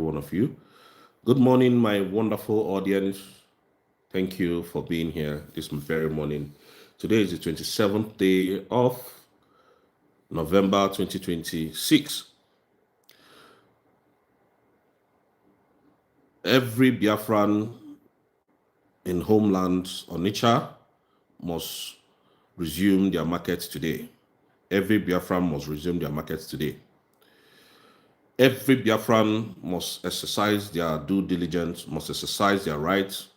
one of you. Good morning, my wonderful audience. Thank you for being here this very morning. Today is the 27th day of November 2026. Every Biafran in homeland Onitsha must resume their markets today. Every Biafran must resume their markets today. Every Biafran must exercise their due diligence, must exercise their rights.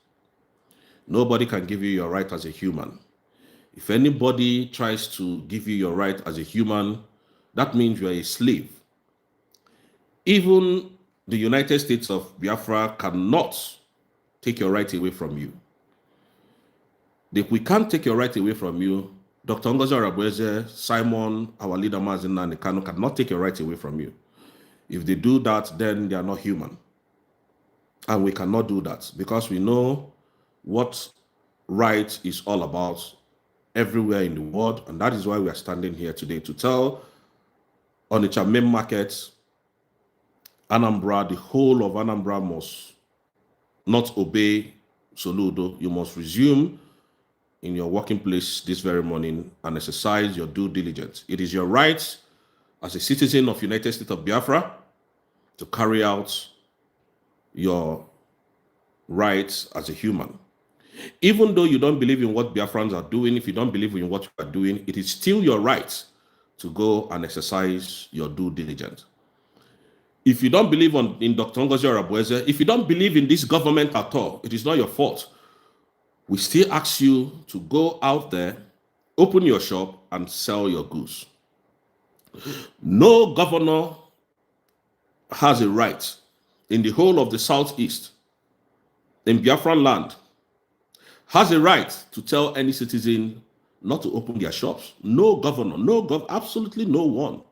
Nobody can give you your right as a human. If anybody tries to give you your right as a human, that means you are a slave. Even the United States of Biafra cannot take your right away from you. If we can't take your right away from you, Dr. Ngozi Arabweze, Simon, our leader Mazin Nanikano, cannot take your right away from you. If they do that, then they are not human. And we cannot do that because we know what right is all about everywhere in the world. And that is why we are standing here today to tell Onitsha main market, Anambra, the whole of Anambra must not obey Soludo. You must resume in your working place this very morning and exercise your due diligence. It is your right as a citizen of United States of Biafra to carry out your rights as a human. Even though you don't believe in what Biafrans are doing, if you don't believe in what you are doing, it is still your right to go and exercise your due diligence. If you don't believe in Dr. Ngozi Arabweze, if you don't believe in this government at all, it is not your fault. We still ask you to go out there, open your shop, and sell your goods. No governor has a right in the whole of the Southeast, in Biafran land, has a right to tell any citizen not to open their shops. No governor, absolutely no one.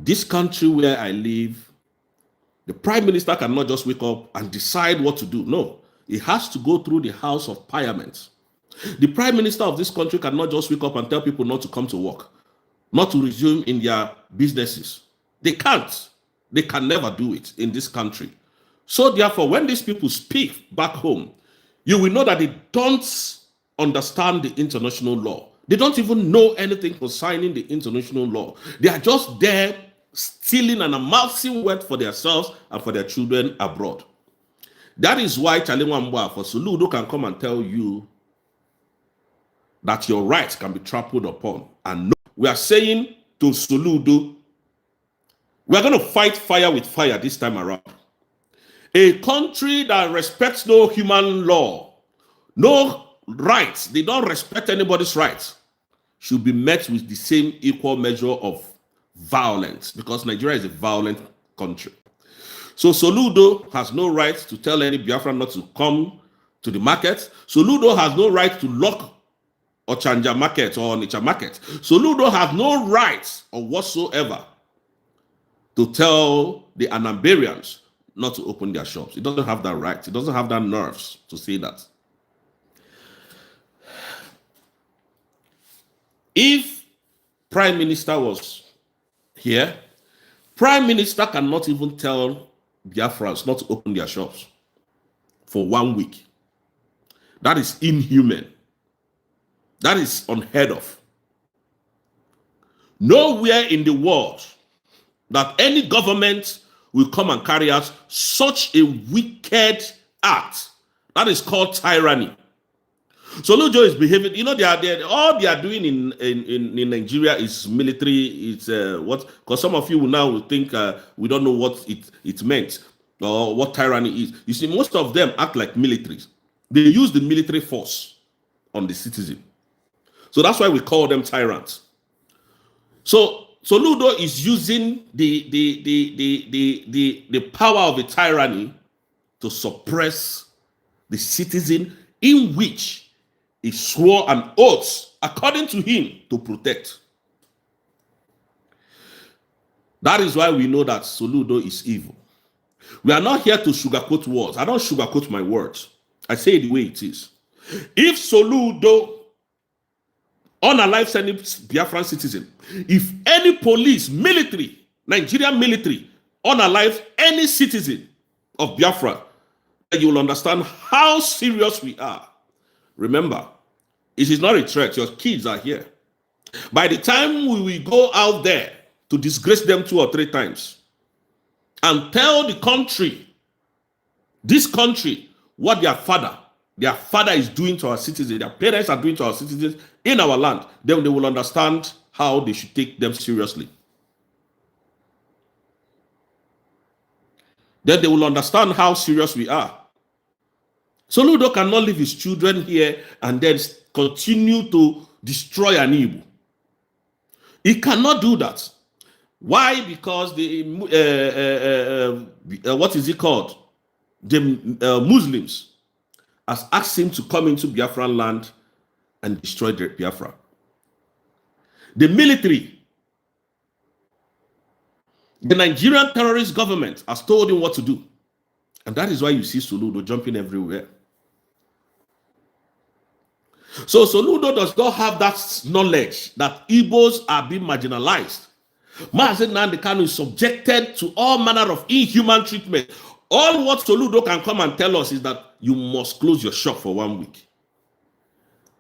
This country where I live, the prime minister cannot just wake up and decide what to do. No, it has to go through the House of Parliament. The prime minister of this country cannot just wake up and tell people not to come to work, not to resume in their businesses. They can't. They can never do it in this country. So therefore, when these people speak back home, you will know that they don't understand the international law. They don't even know anything concerning the international law. They are just there stealing and amassing wealth for themselves and for their children abroad. That is why Chalewamba for Soludo can come and tell you that your rights can be trampled upon. And no, we are saying to Soludo, we are going to fight fire with fire this time around. A country that respects no human law, no rights, they don't respect anybody's rights, should be met with the same equal measure of violence, because Nigeria is a violent country. So Soludo has no right to tell any Biafran not to come to the market. Soludo has no right to lock Ochanja market or Onitsha market. Soludo has no right or whatsoever to tell the Anambarians not to open their shops. It doesn't have that right. It doesn't have that nerves to say that. If Prime Minister was here, Prime Minister cannot even tell Biafrans not to open their shops for 1 week. That is inhuman. That is unheard of. Nowhere in the world that any government will come and carry out such a wicked act. That is called tyranny. Soludo is behaving, you know, all they are doing in Nigeria is military. It's what, because some of you will now think we don't know what it meant or what tyranny is. You see, most of them act like militaries. They use the military force on the citizen. So that's why we call them tyrants. So Soludo is using the power of a tyranny to suppress the citizen in which he swore an oath, according to him, to protect. That is why we know that Soludo is evil. We are not here to sugarcoat words. I don't sugarcoat my words. I say it the way it is. If Soludo unalive any Biafran citizen, if any police, military, Nigerian military, unalive any citizen of Biafra, then you will understand how serious we are. Remember, it is not a threat. Your kids are here. By the time we will go out there to disgrace them 2 or 3 times and tell the country, this country, what their father is doing to our citizens, their parents are doing to our citizens in our land, then they will understand how they should take them seriously. Then they will understand how serious we are. Soludo cannot leave his children here and then continue to destroy an Igbo. He cannot do that. Why? Because the what is it called? The Muslims has asked him to come into Biafran land and destroy the Biafra. The military, the Nigerian terrorist government has told him what to do. And that is why you see Soludo jumping everywhere. So Soludo does not have that knowledge that Igbos are being marginalized. Mazen Nnamdi Kanu is subjected to all manner of inhuman treatment. All what Soludo can come and tell us is that you must close your shop for 1 week.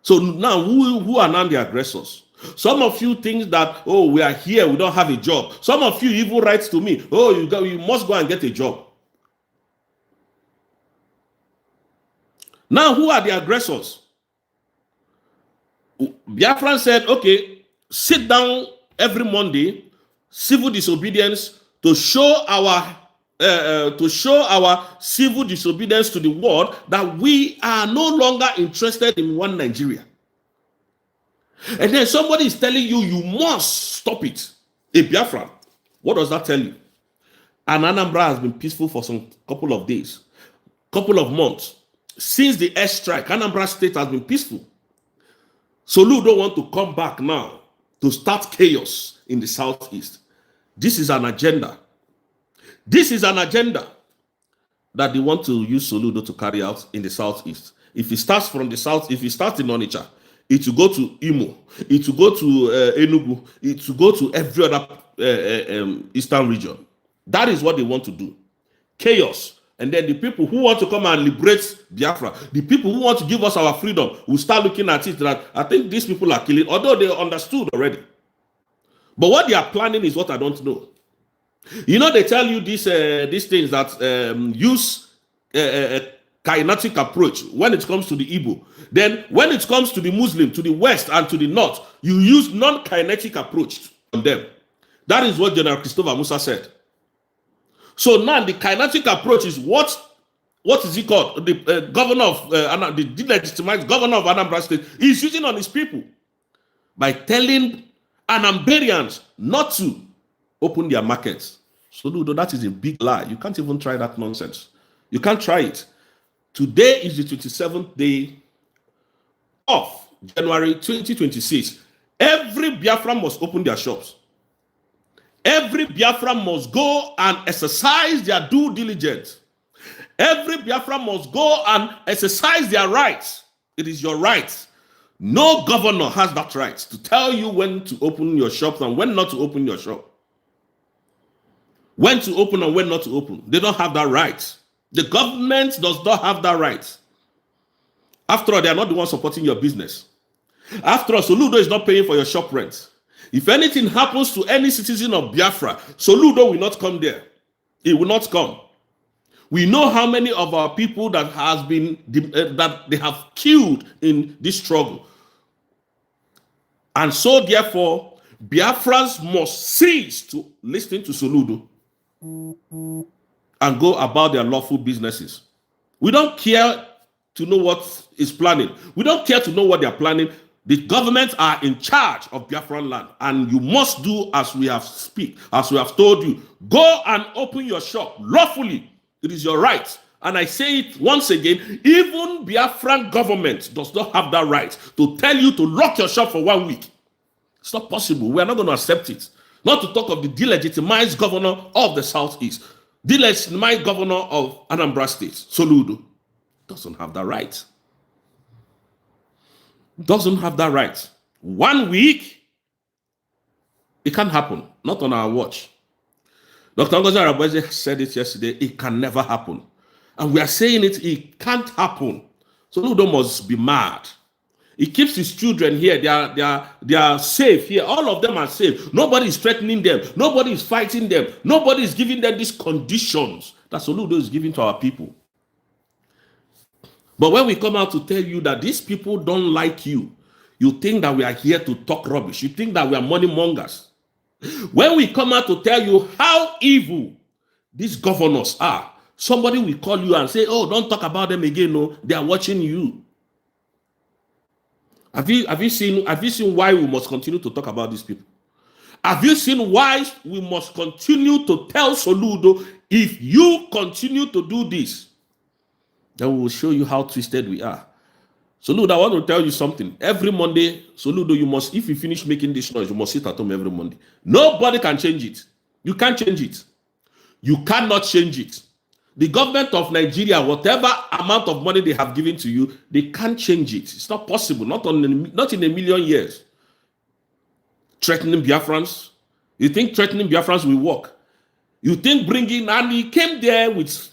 So now, who are now the aggressors? Some of you think that, oh, we are here, we don't have a job. Some of you even write to me, oh, you must go and get a job. Now, who are the aggressors? Biafran said, okay, sit down every Monday, civil disobedience, to show our civil disobedience to the world that we are no longer interested in one Nigeria. And then somebody is telling you, you must stop it. A Biafran, what does that tell you? And Anambra has been peaceful for some couple of days, couple of months. Since the airstrike, Anambra State has been peaceful. Soludo want to come back now to start chaos in the southeast. This is an agenda. This is an agenda that they want to use Soludo to carry out in the southeast. If it starts from the south, if it starts in Onitsha, it will go to Imo, it will go to Enugu, it will go to every other eastern region. That is what they want to do. Chaos. And then the people who want to come and liberate Biafra, the people who want to give us our freedom, will start looking at it that I think these people are killing, although they understood already. But what they are planning is what I don't know. You know, they tell you these things that use a kinetic approach when it comes to the Igbo. Then when it comes to the Muslim, to the west and to the north, you use non-kinetic approach on them. That is what General Christopher Musa said. So now the kinetic approach is what is it called? The governor of the delegitimized governor of Anambra State is using on his people by telling Anambarians not to open their markets. So that is a big lie. You can't even try that nonsense. You can't try it. Today is the 27th day of January 2026. Every Biafran must open their shops. Every Biafran must go and exercise their due diligence. Every Biafran must go and exercise their rights. It is your right. No governor has that right to tell you when to open your shop and when not to open your shop. When to open and when not to open. They don't have that right. The government does not have that right. After all, they are not the ones supporting your business. After all, Soludo is not paying for your shop rent. If anything happens to any citizen of Biafra, Soludo will not come there. He will not come. We know how many of our people that has been that they have killed in this struggle. And so therefore, Biafrans must cease to listen to Soludo and go about their lawful businesses. We don't care to know what is planning. We don't care to know what they are planning. The governments are in charge of Biafran land, and you must do as we have told you. Go and open your shop lawfully. It is your right. And I say it once again, even Biafran government does not have that right to tell you to lock your shop for 1 week. It's not possible. We are not going to accept it. Not to talk of the delegitimized governor of the Southeast, delegitimized governor of Anambra State, Soludo, doesn't have that right. Doesn't have that right. 1 week, it can't happen. Not on our watch. Dr. Ngozi Arabweze said it yesterday, it can never happen. And we are saying it can't happen. Soludo must be mad. He keeps his children here. They are safe here. All of them are safe. Nobody is threatening them. Nobody is fighting them. Nobody is giving them these conditions that Soludo is giving to our people. But when we come out to tell you that these people don't like you, you think that we are here to talk rubbish. You think that we are money mongers. When we come out to tell you how evil these governors are, somebody will call you and say, oh, don't talk about them again. No, they are watching you. Have you seen why we must continue to talk about these people? Have you seen why we must continue to tell Soludo, if you continue to do this, then we will show you how twisted we are. Soludo, I want to tell you something. Every Monday, Soludo, you must, if you finish making this noise, you must sit at home every Monday. Nobody can change it. You can't change it. You cannot change it. The government of Nigeria, whatever amount of money they have given to you, they can't change it. It's not possible, not in a million years. Threatening Biafrans. You think threatening Biafrans will work? You think bringing, and he came there with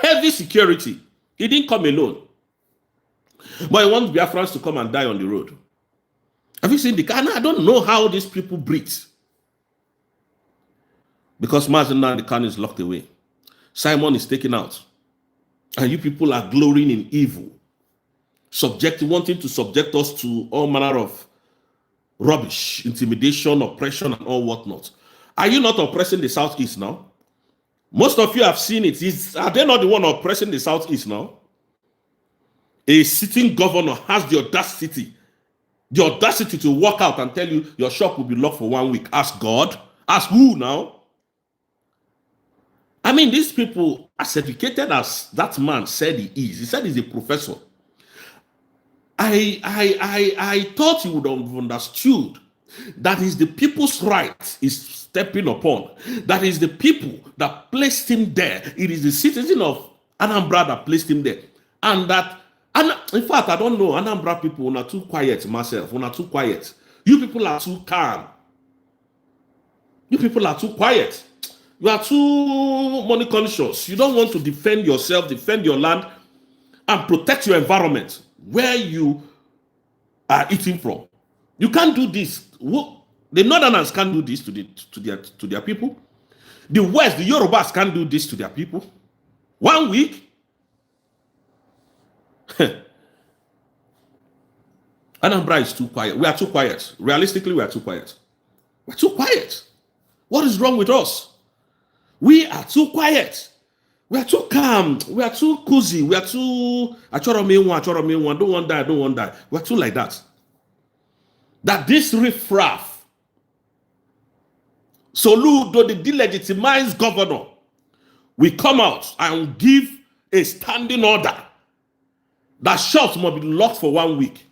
heavy security. He didn't come alone. But he wants Biafrans to come and die on the road. Have you seen the car? I don't know how these people breathe. Because Mazen and the car is locked away. Simon is taken out. And you people are glorying in evil. Wanting to subject us to all manner of rubbish, intimidation, oppression, and all whatnot. Are you not oppressing the Southeast now? Most of you have seen it. Are they not the one oppressing the Southeast now? A sitting governor has the audacity to walk out and tell you your shop will be locked for 1 week. Ask God. Ask who now? I mean, these people, as educated as that man said he is, he said he's a professor. I thought he would have understood that is the people's right he's stepping upon. That is the people that placed him there. It is the citizen of Anambra that placed him there. And that, and in fact, I don't know, Anambra people are too quiet myself. Are too quiet. You people are too calm. You people are too quiet. You are too money conscious. You don't want to defend yourself, defend your land, and protect your environment where you are eating from. You can't do this. The Northerners can't do this to their people. The West, the Yorubas can't do this to their people. 1 week. Anambra is too quiet. We are too quiet. Realistically, we are too quiet. We're too quiet. What is wrong with us? We are too quiet. We are too calm. We are too cozy. We are too don't want die. We are too like that. That this riffraff, Soludo, the delegitimized governor, will come out and give a standing order that shops must be locked for 1 week.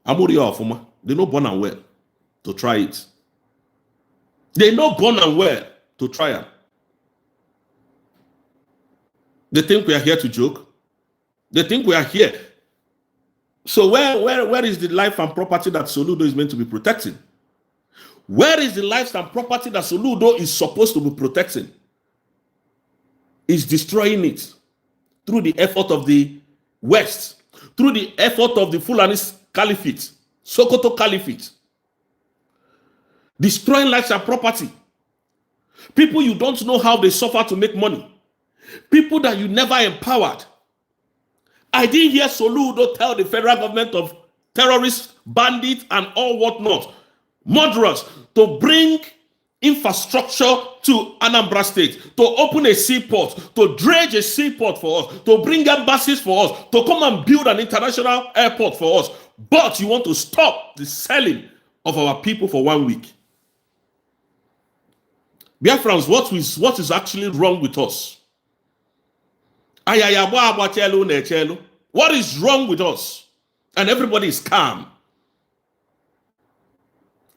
They know born and well to try it. They know born and well to try it. They think we are here to joke. They think we are here. So where is the life and property that Soludo is meant to be protecting? Where is the life and property that Soludo is supposed to be protecting? Is destroying it through the effort of the West, through the effort of the Fulani Caliphate, Sokoto Caliphate. Destroying lives and property. People you don't know how they suffer to make money. People that you never empowered. I didn't hear Soludo tell the federal government of terrorists, bandits, and all whatnot, murderers, to bring infrastructure to Anambra State, to open a seaport, to dredge a seaport for us, to bring embassies for us, to come and build an international airport for us. But you want to stop the selling of our people for 1 week. Biafrans, what is actually wrong with us? What is wrong with us? And everybody is calm.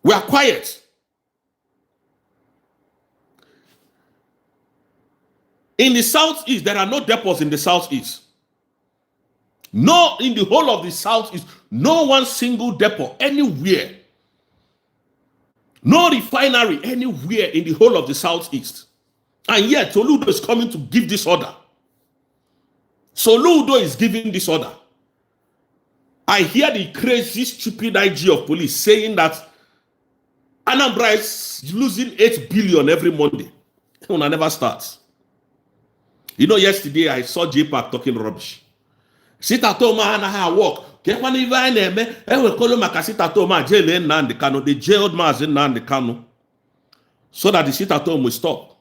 We are quiet. In the Southeast, there are no depots in the Southeast. No, in the whole of the Southeast, no one single depot anywhere. No refinery anywhere in the whole of the southeast. And yet, Soludo is coming to give this order. Soludo is giving this order. I hear the crazy, stupid IG of police saying that Anambra is losing 8 billion every Monday. When I never starts. You know, yesterday I saw JPAC talking rubbish. Sit at home and I walk. They jailed Nnamdi Kanu so that the sit at home will stop.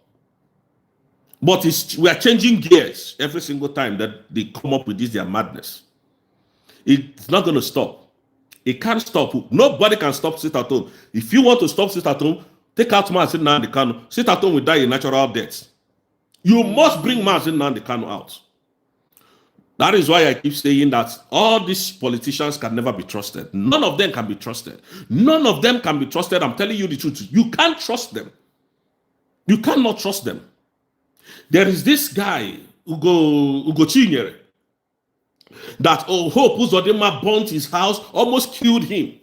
But we are changing gears every single time that they come up with this, their madness. It's not going to stop. It can't stop. Nobody can stop sit at home. If you want to stop sit at home, take out Mazi Nnamdi Kanu. Sit at home will die a natural death. You must bring Mazi Nnamdi Kanu out. That is why I keep saying that all these politicians can never be trusted. None of them can be trusted. None of them can be trusted. I'm telling you the truth. You can't trust them. You cannot trust them. There is this guy, Ugo Chinyere, that Hope Uzodinma burnt his house, almost killed him.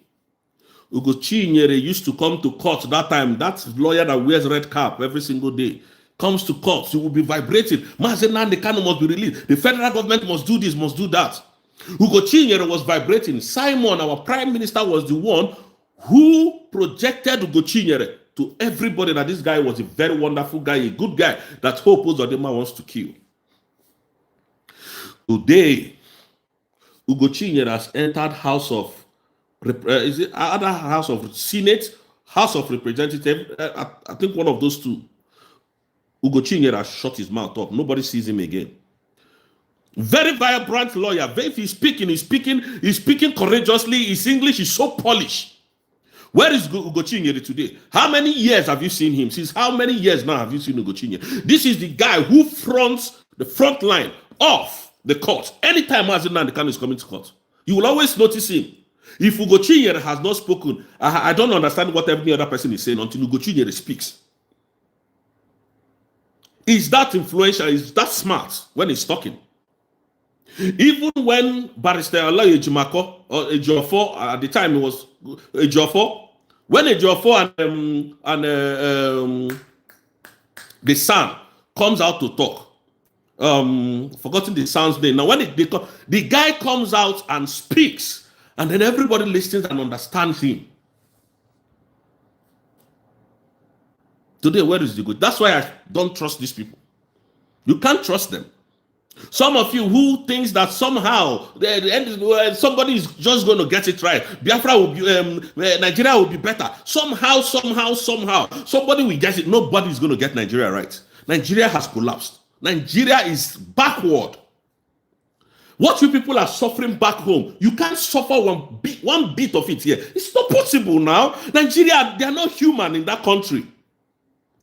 Ugo Chinyere used to come to court that time. That lawyer that wears red cap every single day comes to court. You will be vibrating. Mazi Nnamdi Kanu must be released. The federal government must do this, must do that. Ugo Chinyere was vibrating. Simon, our prime minister, was the one who projected Ugo Chinyere to everybody that this guy was a very wonderful guy, a good guy that Hope Uzodinma wants to kill. Today, Ugo Chinyere has entered House of House of Senate, House of Representatives. I think one of those two. Ugo Chinyere has shut his mouth up. Nobody sees him again. Very vibrant lawyer. If he's speaking courageously. His English is so polished. Where is Ugo Chinyere today? How many years have you seen him? Since how many years now have you seen Ugo Chinyere? This is the guy who fronts the front line of the court. Anytime Mazi Nnamdi Kanu is coming to court, you will always notice him. If Ugo Chinyere has not spoken, I don't understand what every other person is saying until Ugo Chinyere speaks. Is that influential? Is that smart when he's talking? Even when Barrister Alaye Ejimako or Ejiofor, at the time it was Ejiofor, when Ejiofor and the son comes out to talk, forgotten the son's name. Now when the guy comes out and speaks, and then everybody listens and understands him. Today, where is the good? That's why I don't trust these people. You can't trust them. Some of you who thinks that somehow somebody is just going to get it right. Biafra will be, Nigeria will be better. Somehow, somebody will get it. Nobody is going to get Nigeria right. Nigeria has collapsed. Nigeria is backward. What you people are suffering back home, you can't suffer one bit of it here. It's not possible now. Nigeria, they are not human in that country.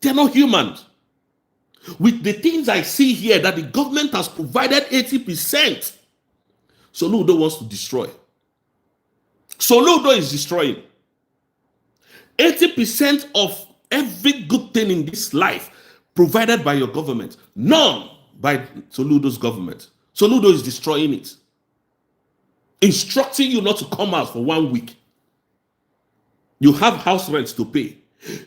They are not humans. With the things I see here that the government has provided 80%, Soludo wants to destroy. Soludo is destroying. 80% of every good thing in this life provided by your government, none by Soludo's government. Soludo is destroying it. Instructing you not to come out for 1 week. You have house rents to pay.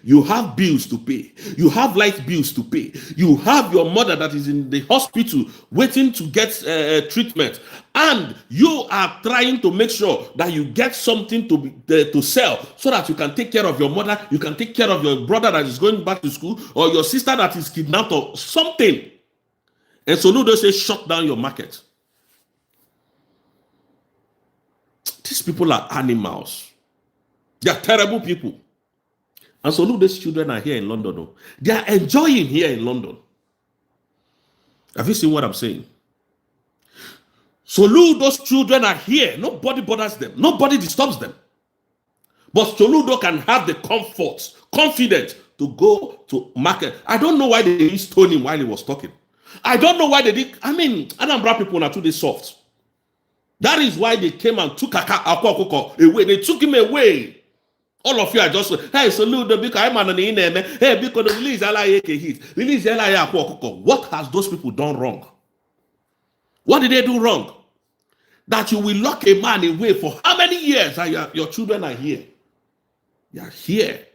You have bills to pay. You have light bills to pay. You have your mother that is in the hospital waiting to get treatment. And you are trying to make sure that you get something to sell so that you can take care of your mother, you can take care of your brother that is going back to school, or your sister that is kidnapped or something. And Soludo says, shut down your market. These people are animals. They are terrible people. And Soludo's children are here in London. Though. They are enjoying here in London. Have you seen what I'm saying? Soludo's children are here. Nobody bothers them. Nobody disturbs them. But Soludo can have the confidence to go to market. I don't know why they didn't stone him while he was talking. I don't know why they did. I mean, Anambra people are too soft. That is why they came and took away. They took him away. All of you are just, hey, Soludo, because I'm an name. Hey, because release LIA hit. Release LIA. What has those people done wrong? What did they do wrong? That you will lock a man away for how many years? Your children are here. They are here.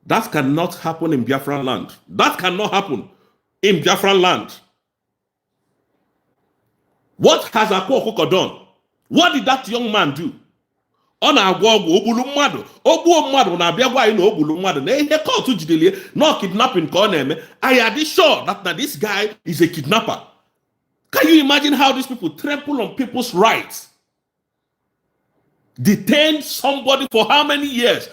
That cannot happen in Biafran land. That cannot happen in Biafran land. What has Akwa Okuko done? What did that young man do? Ọ na-agwa ọgwụ ogbulu mmadụ ogbuo mmadụ na-abịa gwa anyị na ogbulu mmadụ na ihe kọtụ jidelie no kidnapping ka ọ na-eme. I am sure that this guy is a kidnapper. Can you imagine how these people trample on people's rights? Detain somebody for how many years?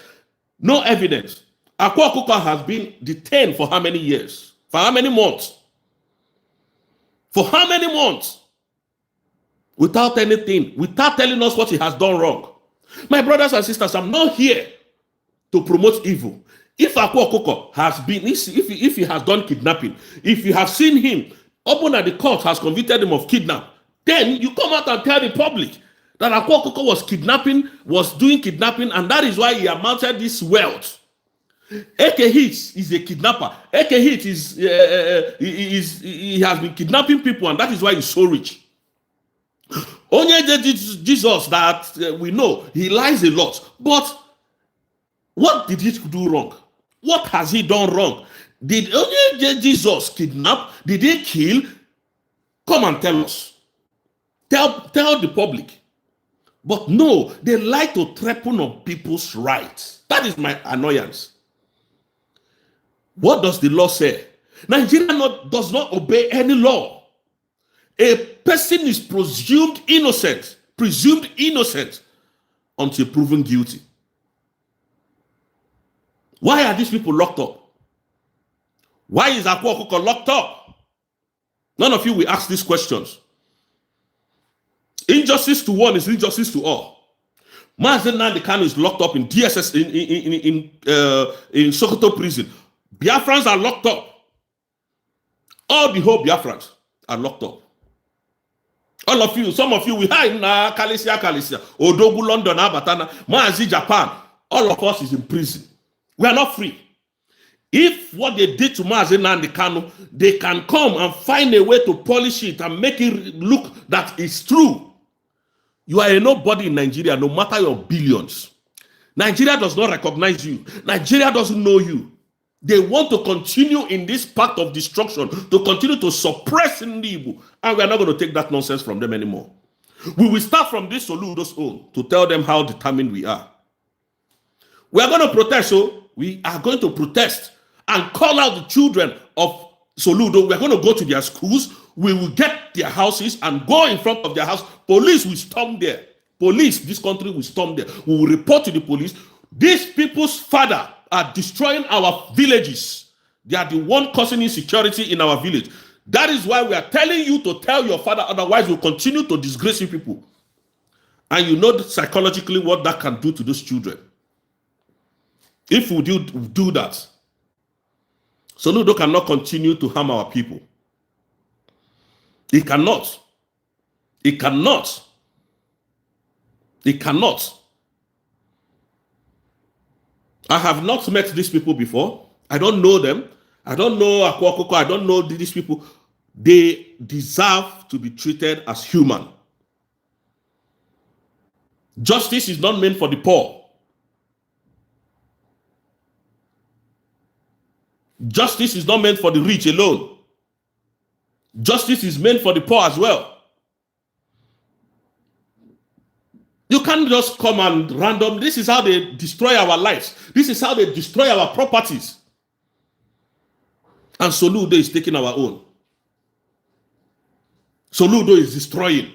No evidence. Akwa Okuko has been detained for how many years? For how many months? For how many months? Without anything, without telling us what he has done wrong. My brothers and sisters, I'm not here to promote evil. If Akwa Okuko has been, if he has done kidnapping, if you have seen him, open at the court has convicted him of kidnap, then you come out and tell the public that Akwa Okuko was doing kidnapping, and that is why he amounted this wealth. AK Hits is a kidnapper. AK Hits he has been kidnapping people, and that is why he's so rich. Only Jesus that we know, he lies a lot. But what did he do wrong? What has he done wrong? Did only Jesus kidnap? Did he kill? Come and tell us. Tell the public. But no, they like to trample on people's rights. That is my annoyance. What does the law say? Nigeria does not obey any law. A person is presumed innocent until proven guilty. Why are these people locked up? Why is Akwa Okuko locked up? None of you will ask these questions. Injustice to one is injustice to all. Mazen Nnamdi Kanu is locked up in DSS in Sokoto prison. Biafrans are locked up. All the whole Biafrans are locked up. All of you, some of you, we hide na Kalisia, Odogu, London, Abatana, Maazi, Japan. All of us is in prison. We are not free. If what they did to Maazi Nnamdi Kanu, they can come and find a way to polish it and make it look that it's true. You are a nobody in Nigeria, no matter your billions. Nigeria does not recognize you. Nigeria doesn't know you. They want to continue in this path of destruction, to continue to suppress Igbo, and we are not going to take that nonsense from them anymore. We will start from this Soludo's own to tell them how determined we are. We are going to protest, so we are going to protest and call out the children of Soludo. We are going to go to their schools. We will get their houses and go in front of their house. Police will storm there. Police, this country will storm there. We will report to the police. These people's father are destroying our villages. They are the one causing insecurity in our village. That is why we are telling you to tell your father, otherwise we'll continue to disgrace you people. And you know psychologically what that can do to those children. If we do that, Soludo cannot continue to harm our people. It cannot. It cannot. It cannot. I have not met these people before. I don't know them. I don't know Akwa Okuko. I don't know these people. They deserve to be treated as human. Justice is not meant for the poor. Justice is not meant for the rich alone. Justice is meant for the poor as well. You can't just come and random. This is how they destroy our lives. This is how they destroy our properties. And Soludo is taking our own. Soludo is destroying.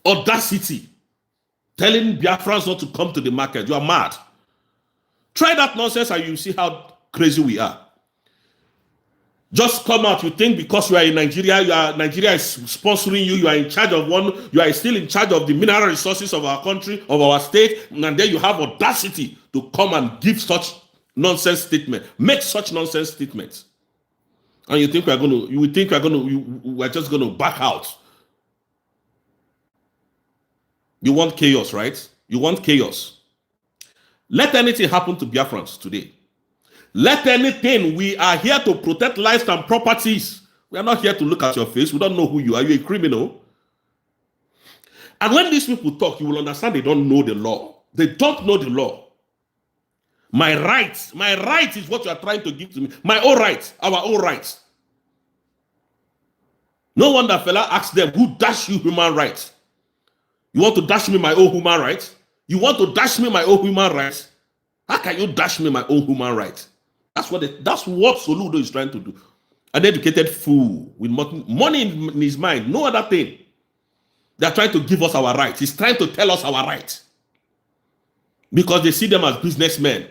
Audacity. Telling Biafrans not to come to the market. You are mad. Try that nonsense and you see how crazy we are. Just come out. You think because you are in Nigeria, Nigeria is sponsoring you. You are in charge of one. You are still in charge of the mineral resources of our country, of our state, and then you have audacity to come and give such nonsense statement, make such nonsense statements, and you think we are going to? You think we are going to? We are just going to back out? You want chaos, right? You want chaos. Let anything happen to Biafrans today. Let anything. We are here to protect lives and properties. We are not here to look at your face. We don't know who you are. Are you a criminal? And when these people talk, you will understand they don't know the law. They don't know the law. My right is what you are trying to give to me. My own rights, our own rights. No wonder fella asked them, who dash you human rights? You want to dash me my own human rights? You want to dash me my own human rights? How can you dash me my own human rights? That's what Soludo is trying to do. An educated fool with money in his mind, no other thing. They are trying to give us our rights. He's trying to tell us our rights. Because they see them as businessmen.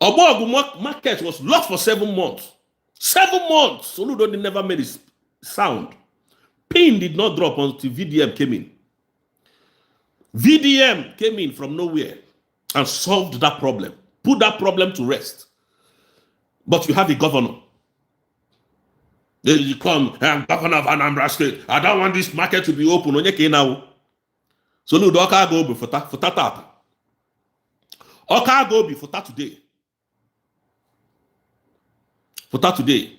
Obogu market was locked for 7 months. 7 months. Soludo never made his sound. Pin did not drop until VDM came in. VDM came in from nowhere and solved that problem. Put that problem to rest. But you have a governor. You come, I'm governor of Anambra State. I don't want this market to be open. Soludo Oka go be for that. Oka go be for that today. For that today.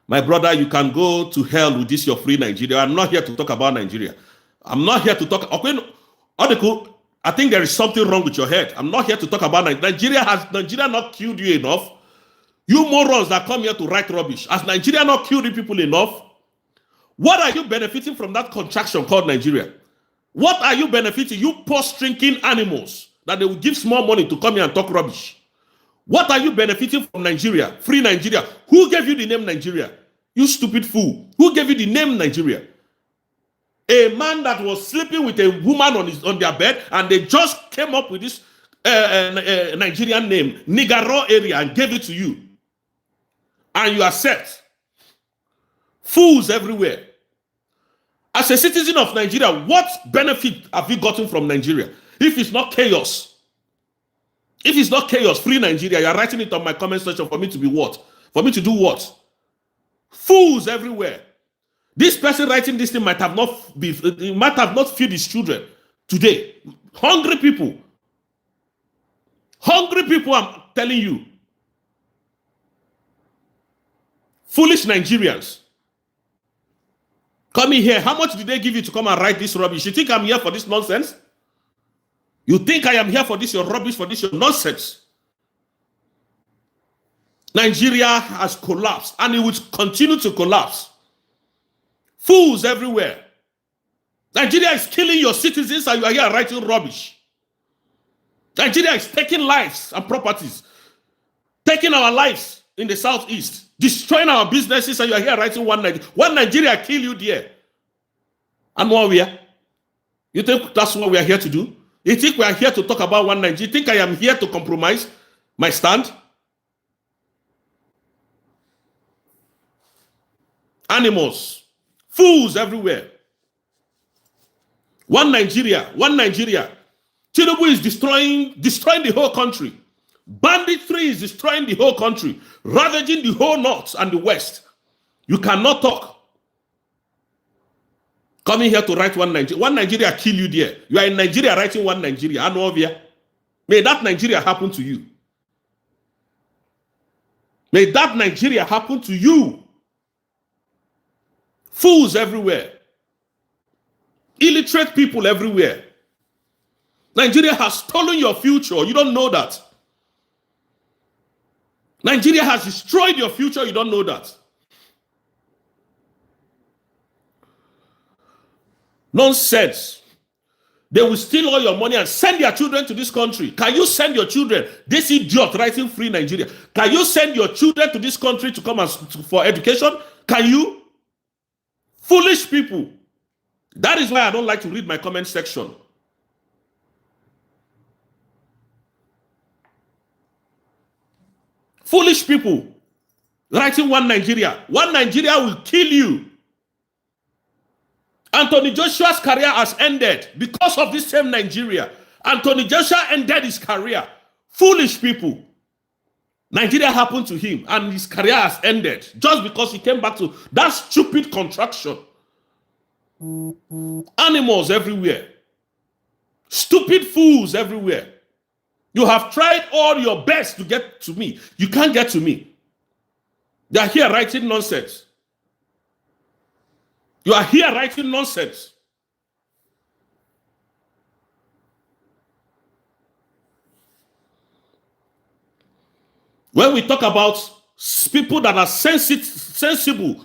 My brother, you can go to hell with this, your free Nigeria. I'm not here to talk about Nigeria. I'm not here to talk. I think there is something wrong with your head. I'm not here to talk about Nigeria. Has Nigeria not killed you enough? You morons that come here to write rubbish. Has Nigeria not killed you people enough? What are you benefiting from that contraction called Nigeria? What are you benefiting? You post-drinking animals that they will give small money to come here and talk rubbish. What are you benefiting from Nigeria? Free Nigeria. Who gave you the name Nigeria? You stupid fool. Who gave you the name Nigeria? A man that was sleeping with a woman on their bed, and they just came up with this Nigerian name, Nigaro area, and gave it to you. And you accept. Fools everywhere. As a citizen of Nigeria, what benefit have you gotten from Nigeria? If it's not chaos. If it's not chaos, free Nigeria, you're writing it on my comment section for me to be what? For me to do what? Fools everywhere. This person writing this thing might have not fed his children today. Hungry people. Hungry people, I'm telling you. Foolish Nigerians. Coming here, how much did they give you to come and write this rubbish? You think I'm here for this nonsense? You think I am here for this, your rubbish, for this, your nonsense? Nigeria has collapsed and it will continue to collapse. Fools everywhere. Nigeria is killing your citizens and you are here writing rubbish. Nigeria is taking lives and properties. Taking our lives in the southeast. Destroying our businesses and you are here writing one Nigeria. One Nigeria kill you there. And what we are? You think that's what we are here to do? You think we are here to talk about one Nigeria? You think I am here to compromise my stand? Animals. Fools everywhere. One Nigeria. One Nigeria. Tinubu is destroying the whole country. Banditry is destroying the whole country. Ravaging the whole north and the west. You cannot talk. Coming here to write one Nigeria. One Nigeria kill you there. You are in Nigeria writing one Nigeria. Anovia. May that Nigeria happen to you. May that Nigeria happen to you. Fools everywhere. Illiterate people everywhere. Nigeria has stolen your future. You don't know that. Nigeria has destroyed your future. You don't know that. Nonsense. They will steal all your money and send their children to this country. Can you send your children? This idiot writing free Nigeria. Can you send your children to this country to come for education? Can you? Foolish people. That is why I don't like to read my comment section. Foolish people writing one Nigeria. One Nigeria will kill you. Anthony Joshua's career has ended because of this same Nigeria. Anthony Joshua ended his career. Foolish people. Nigeria happened to him and his career has ended just because he came back to that stupid contraction. Animals everywhere. Stupid fools everywhere. You have tried all your best to get to me. You can't get to me. They are here writing nonsense. You are here writing nonsense. When we talk about people that are sensible,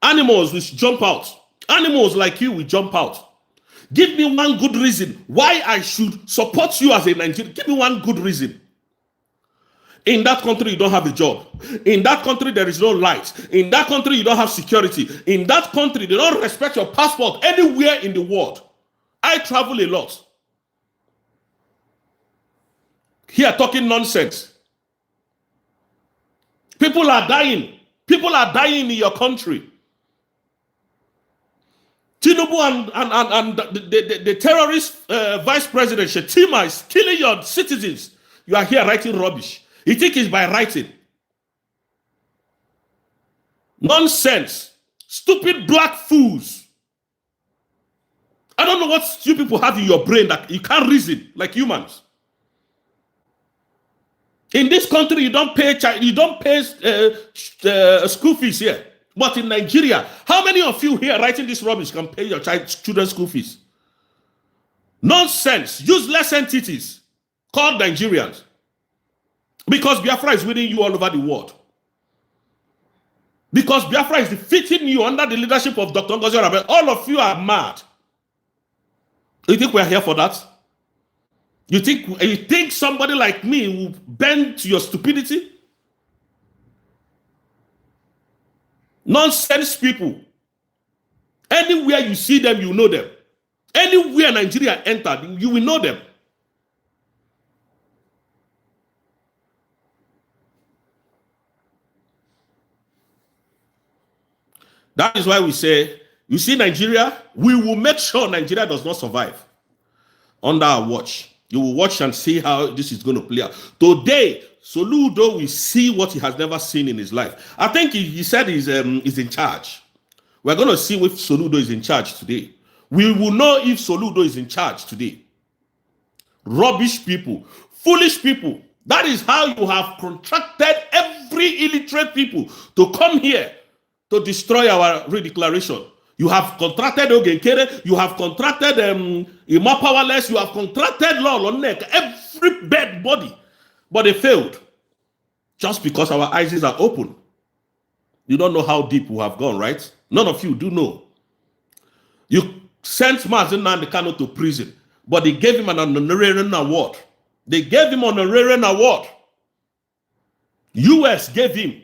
animals will jump out. Animals like you will jump out. Give me one good reason why I should support you as a Nigerian. Give me one good reason. In that country, you don't have a job. In that country, there is no light. In that country, you don't have security. In that country, they don't respect your passport anywhere in the world. I travel a lot. Here talking nonsense. People are dying. People are dying in your country. Tinubu and the terrorist vice president Shetima is killing your citizens. You are here writing rubbish. You think it's by writing. Nonsense. Stupid black fools. I don't know what you people have in your brain that you can't reason like humans. In this country, you don't pay school fees here. But in Nigeria, how many of you here writing this rubbish can pay your children's school fees? Nonsense. Useless entities called Nigerians. Because Biafra is winning you all over the world. Because Biafra is defeating you under the leadership of Dr. Ngozi Onabe. All of you are mad. You think we're here for that? You think somebody like me will bend to your stupidity? Nonsense people. Anywhere you see them, you know them. Anywhere Nigeria entered, you will know them. That is why we say, you see Nigeria, we will make sure Nigeria does not survive under our watch. You will watch and see how this is going to play out. Today, Soludo will see what he has never seen in his life. I think he said he's in charge. We're going to see if Soludo is in charge today. We will know if Soludo is in charge today. Rubbish people, foolish people. That is how you have contracted every illiterate people to come here to destroy our redeclaration. You have contracted Ogenkere, you have contracted Ima Powerless, you have contracted Law on neck, every bad body, but they failed. Just because our eyes are open. You don't know how deep we have gone, right? None of you do know. You sent Mazen Nandekano to prison, but they gave him an honorarian award. They gave him an honorarian award. US gave him.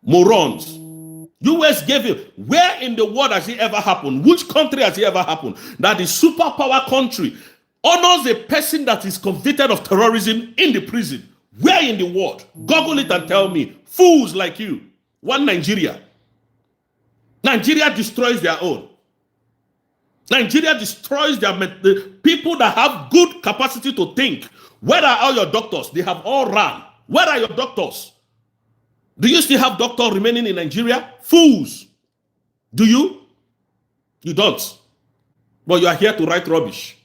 Morons. US gave him. Where in the world has it ever happened? Which country has it ever happened that the superpower country honors a person that is convicted of terrorism in the prison? Where in the world? Google it and tell me. Fools like you. One Nigeria. Nigeria destroys their own. Nigeria destroys the people that have good capacity to think. Where are all your doctors? They have all run. Where are your doctors? Do you still have doctors remaining in Nigeria? Fools. Do you? You don't. But you are here to write rubbish.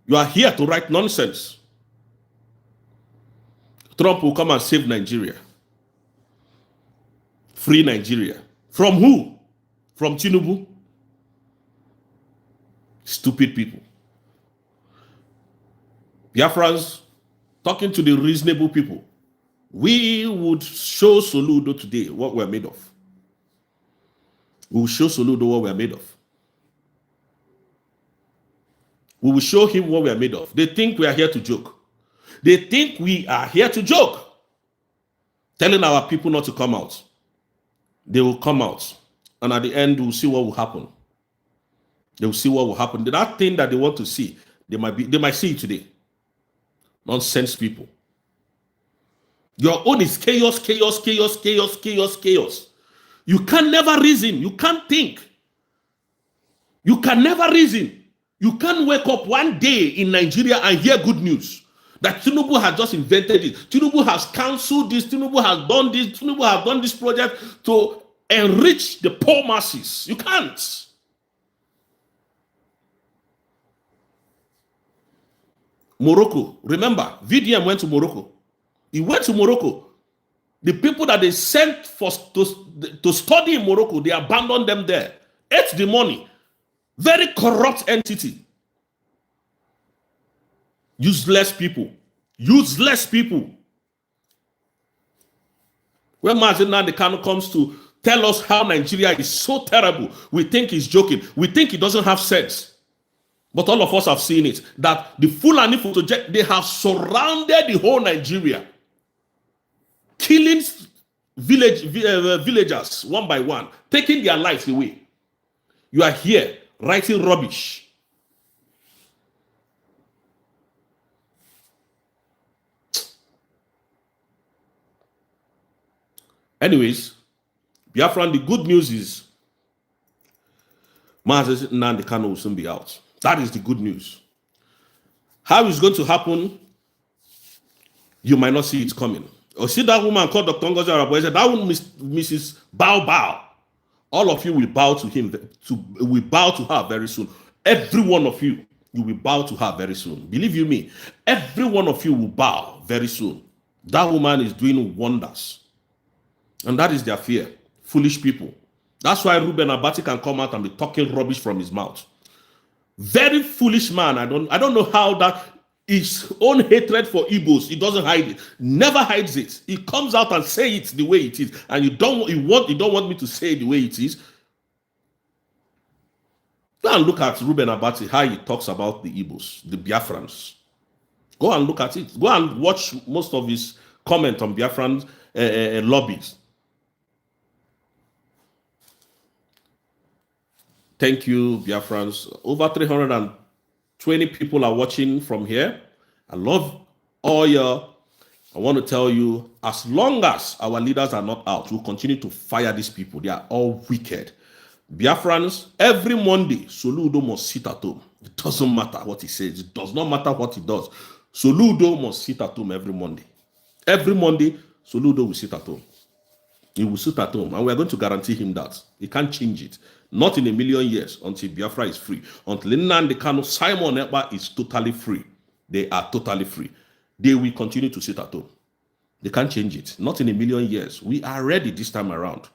You are here to write nonsense. Trump will come and save Nigeria. Free Nigeria. From who? From Tinubu? Stupid people. Biafrans talking to the reasonable people. We would show Soludo today what we're made of. We will show Soludo what we're made of. We will show him what we are made of. They think we are here to joke. They think we are here to joke. Telling our people not to come out. They will come out. And at the end, we'll see what will happen. They will see what will happen. That thing that they want to see, they might see it today. Nonsense people. Your own is chaos, chaos, chaos, chaos, chaos, chaos. You can never reason. You can't think. You can never reason. You can't wake up one day in Nigeria and hear good news that Tinubu has just invented it. Tinubu has cancelled this. Tinubu has done this. Tinubu has done this project to enrich the poor masses. You can't. Morocco. Remember, VDM went to Morocco. He went to Morocco. The people that they sent to study in Morocco, they abandoned them there. Ate the money. Very corrupt entity. Useless people. Useless people. When Mazi Nnamdi Kanu comes to tell us how Nigeria is so terrible, we think he's joking. We think he doesn't have sense. But all of us have seen it, that the Fulani Photojet, they have surrounded the whole Nigeria, killing villagers one by one, taking their lives away. You are here writing rubbish. Anyways, Biafran, the good news is Mazi Nnamdi Kanu will soon be out. That is the good news. How it's going to happen, you might not see it coming. Or see that woman called Dr. Ngozi Arabwe, that woman, Mrs. Bow. All of you will bow to him, will bow to her very soon. Every one of you, you will bow to her very soon. Believe you me, every one of you will bow very soon. That woman is doing wonders. And that is their fear. Foolish people. That's why Reuben Abati can come out and be talking rubbish from his mouth. Very foolish man. I don't know how that his own hatred for Igbos, he doesn't hide it. Never hides it. He comes out and say it the way it is. And you don't want me to say it the way it is. Go and look at Reuben Abati, how he talks about the Igbos, the Biafrans. Go and look at it. Go and watch most of his comment on Biafran lobbies. Thank you, Biafrans. Over 320 people are watching from here. I love all your. I want to tell you, as long as our leaders are not out, we'll continue to fire these people. They are all wicked. Biafrans, every Monday, Soludo must sit at home. It doesn't matter what he says. It does not matter what he does. Soludo must sit at home every Monday. Every Monday, Soludo will sit at home. He will sit at home, and we're going to guarantee him that. He can't change it. Not in a million years until Biafra is free. Until Nnamdi Kanu, Simon Ekpa is totally free. They are totally free. They will continue to sit at home. They can't change it. Not in a million years. We are ready this time around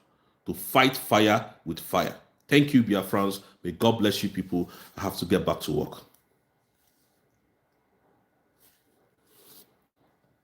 to fight fire with fire. Thank you, Biafrans. May God bless you people. I have to get back to work.